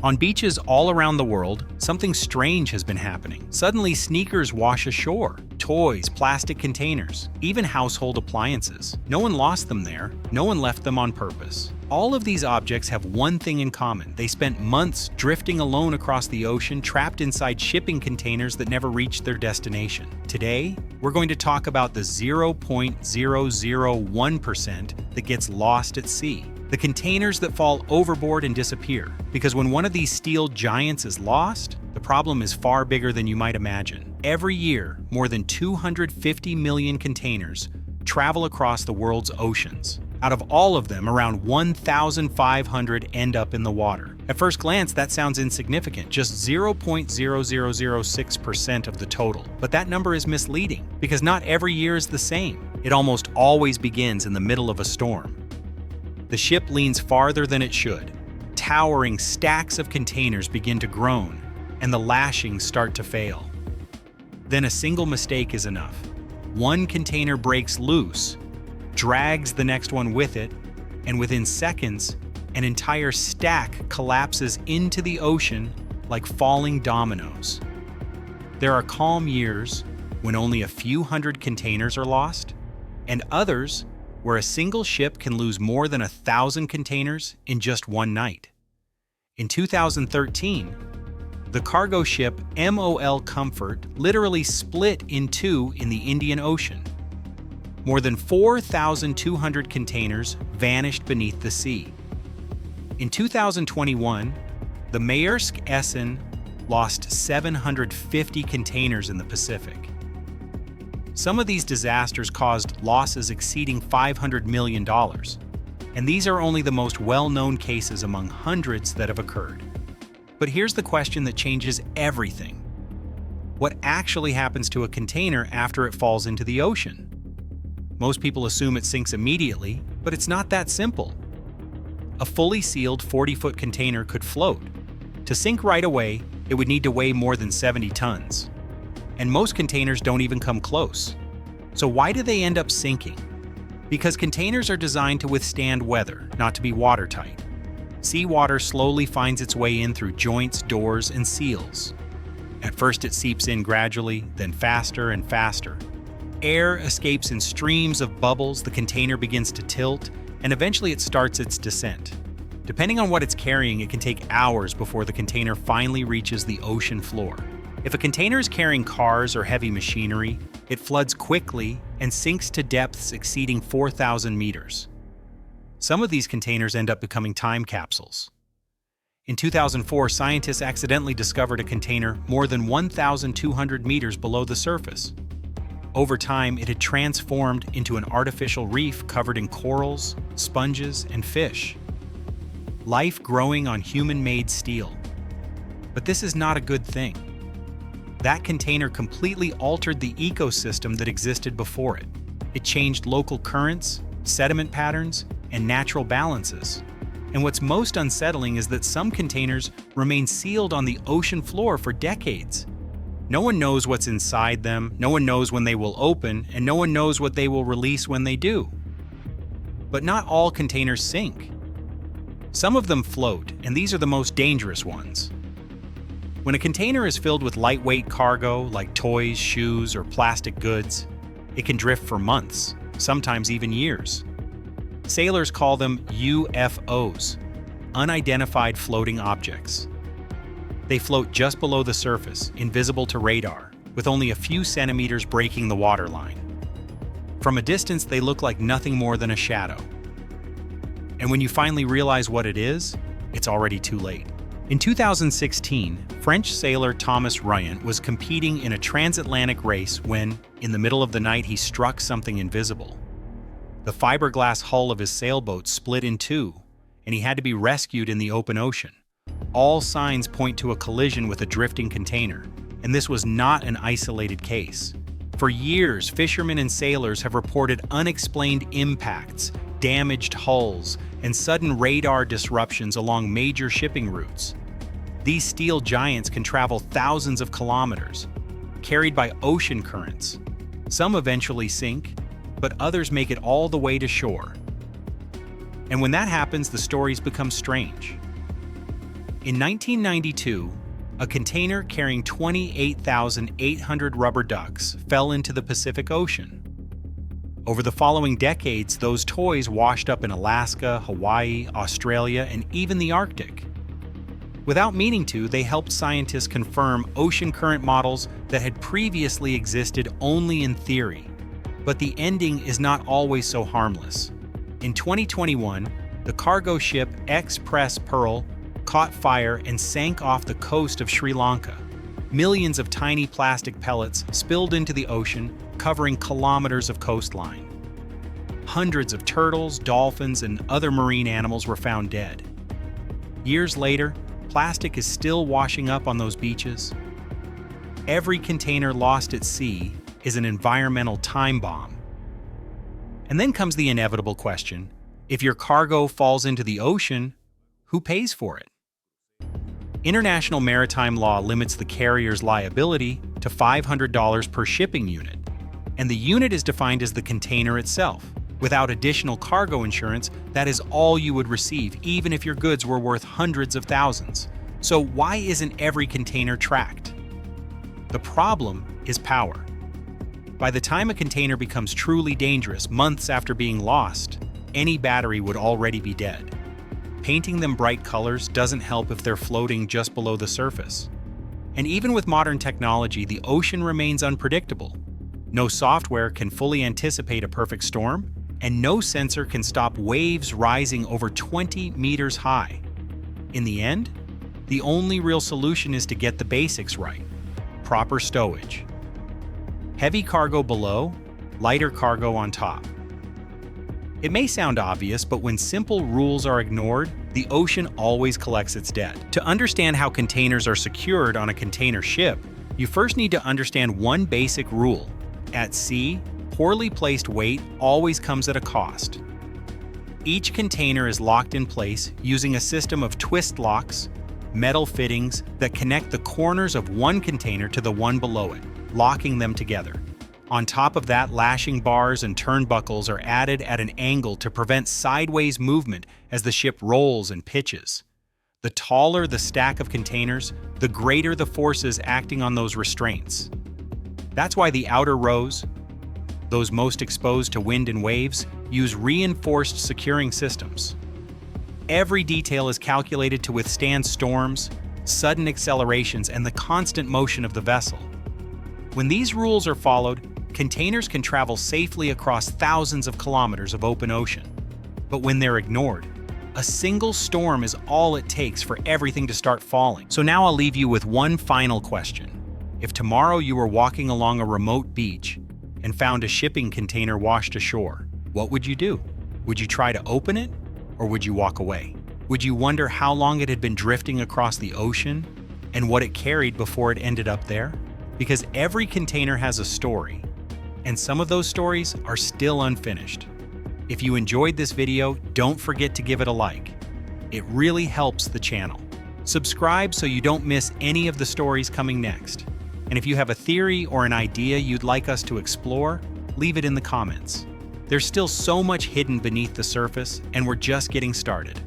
On beaches all around the world, something strange has been happening. Suddenly, sneakers wash ashore. Toys, plastic containers, even household appliances. No one lost them there. No one left them on purpose. All of these objects have one thing in common. They spent months drifting alone across the ocean, trapped inside shipping containers that never reached their destination. Today, we're going to talk about the 0.001% that gets lost at sea. The containers that fall overboard and disappear. Because when one of these steel giants is lost, the problem is far bigger than you might imagine. Every year, more than 250 million containers travel across the world's oceans. Out of all of them, around 1,500 end up in the water. At first glance, that sounds insignificant, just 0.0006% of the total. But that number is misleading, because not every year is the same. It almost always begins in the middle of a storm. The ship leans farther than it should. Towering stacks of containers begin to groan, and the lashings start to fail. Then a single mistake is enough. One container breaks loose, drags the next one with it, and within seconds, an entire stack collapses into the ocean like falling dominoes. There are calm years when only a few hundred containers are lost, and others where a single ship can lose more than 1,000 containers in just one night. In 2013, the cargo ship MOL Comfort literally split in two in the Indian Ocean. More than 4,200 containers vanished beneath the sea. In 2021, the Maersk Essen lost 750 containers in the Pacific. Some of these disasters caused losses exceeding $500 million, and these are only the most well-known cases among hundreds that have occurred. But here's the question that changes everything. What actually happens to a container after it falls into the ocean? Most people assume it sinks immediately, but it's not that simple. A fully sealed 40-foot container could float. To sink right away, it would need to weigh more than 70 tons. And most containers don't even come close. So why do they end up sinking? Because containers are designed to withstand weather, not to be watertight. Seawater slowly finds its way in through joints, doors, and seals. At first it seeps in gradually, then faster and faster. Air escapes in streams of bubbles, the container begins to tilt, and eventually it starts its descent. Depending on what it's carrying, it can take hours before the container finally reaches the ocean floor. If a container is carrying cars or heavy machinery, it floods quickly and sinks to depths exceeding 4,000 meters. Some of these containers end up becoming time capsules. In 2004, scientists accidentally discovered a container more than 1,200 meters below the surface. Over time, it had transformed into an artificial reef covered in corals, sponges, and fish. Life growing on human-made steel. But this is not a good thing. That container completely altered the ecosystem that existed before it. It changed local currents, sediment patterns, and natural balances. And what's most unsettling is that some containers remain sealed on the ocean floor for decades. No one knows what's inside them, no one knows when they will open, and no one knows what they will release when they do. But not all containers sink. Some of them float, and these are the most dangerous ones. When a container is filled with lightweight cargo, like toys, shoes, or plastic goods, it can drift for months, sometimes even years. Sailors call them UFOs, unidentified floating objects. They float just below the surface, invisible to radar, with only a few centimeters breaking the waterline. From a distance, they look like nothing more than a shadow. And when you finally realize what it is, it's already too late. In 2016, French sailor Thomas Ryan was competing in a transatlantic race when, in the middle of the night, he struck something invisible. The fiberglass hull of his sailboat split in two, and he had to be rescued in the open ocean. All signs point to a collision with a drifting container, and this was not an isolated case. For years, fishermen and sailors have reported unexplained impacts, damaged hulls, and sudden radar disruptions along major shipping routes. These steel giants can travel thousands of kilometers, carried by ocean currents. Some eventually sink, but others make it all the way to shore. And when that happens, the stories become strange. In 1992, a container carrying 28,800 rubber ducks fell into the Pacific Ocean. Over the following decades, those toys washed up in Alaska, Hawaii, Australia, and even the Arctic. Without meaning to, they helped scientists confirm ocean current models that had previously existed only in theory. But the ending is not always so harmless. In 2021, the cargo ship Express Pearl caught fire and sank off the coast of Sri Lanka. Millions of tiny plastic pellets spilled into the ocean, covering kilometers of coastline. Hundreds of turtles, dolphins, and other marine animals were found dead. Years later, plastic is still washing up on those beaches. Every container lost at sea is an environmental time bomb. And then comes the inevitable question: if your cargo falls into the ocean, who pays for it? International maritime law limits the carrier's liability to $500 per shipping unit, and the unit is defined as the container itself. Without additional cargo insurance, that is all you would receive, even if your goods were worth hundreds of thousands. So why isn't every container tracked? The problem is power. By the time a container becomes truly dangerous, months after being lost, any battery would already be dead. Painting them bright colors doesn't help if they're floating just below the surface. And even with modern technology, the ocean remains unpredictable. No software can fully anticipate a perfect storm, and no sensor can stop waves rising over 20 meters high. In the end, the only real solution is to get the basics right: proper stowage. Heavy cargo below, lighter cargo on top. It may sound obvious, but when simple rules are ignored, the ocean always collects its debt. To understand how containers are secured on a container ship, you first need to understand one basic rule. At sea, poorly placed weight always comes at a cost. Each container is locked in place using a system of twist locks, metal fittings that connect the corners of one container to the one below it, locking them together. On top of that, lashing bars and turnbuckles are added at an angle to prevent sideways movement as the ship rolls and pitches. The taller the stack of containers, the greater the forces acting on those restraints. That's why the outer rows, those most exposed to wind and waves, use reinforced securing systems. Every detail is calculated to withstand storms, sudden accelerations, and the constant motion of the vessel. When these rules are followed, containers can travel safely across thousands of kilometers of open ocean. But when they're ignored, a single storm is all it takes for everything to start falling. So now I'll leave you with one final question. If tomorrow you were walking along a remote beach and found a shipping container washed ashore, what would you do? Would you try to open it, or would you walk away? Would you wonder how long it had been drifting across the ocean and what it carried before it ended up there? Because every container has a story, and some of those stories are still unfinished. If you enjoyed this video, don't forget to give it a like. It really helps the channel. Subscribe so you don't miss any of the stories coming next. And if you have a theory or an idea you'd like us to explore, leave it in the comments. There's still so much hidden beneath the surface, and we're just getting started.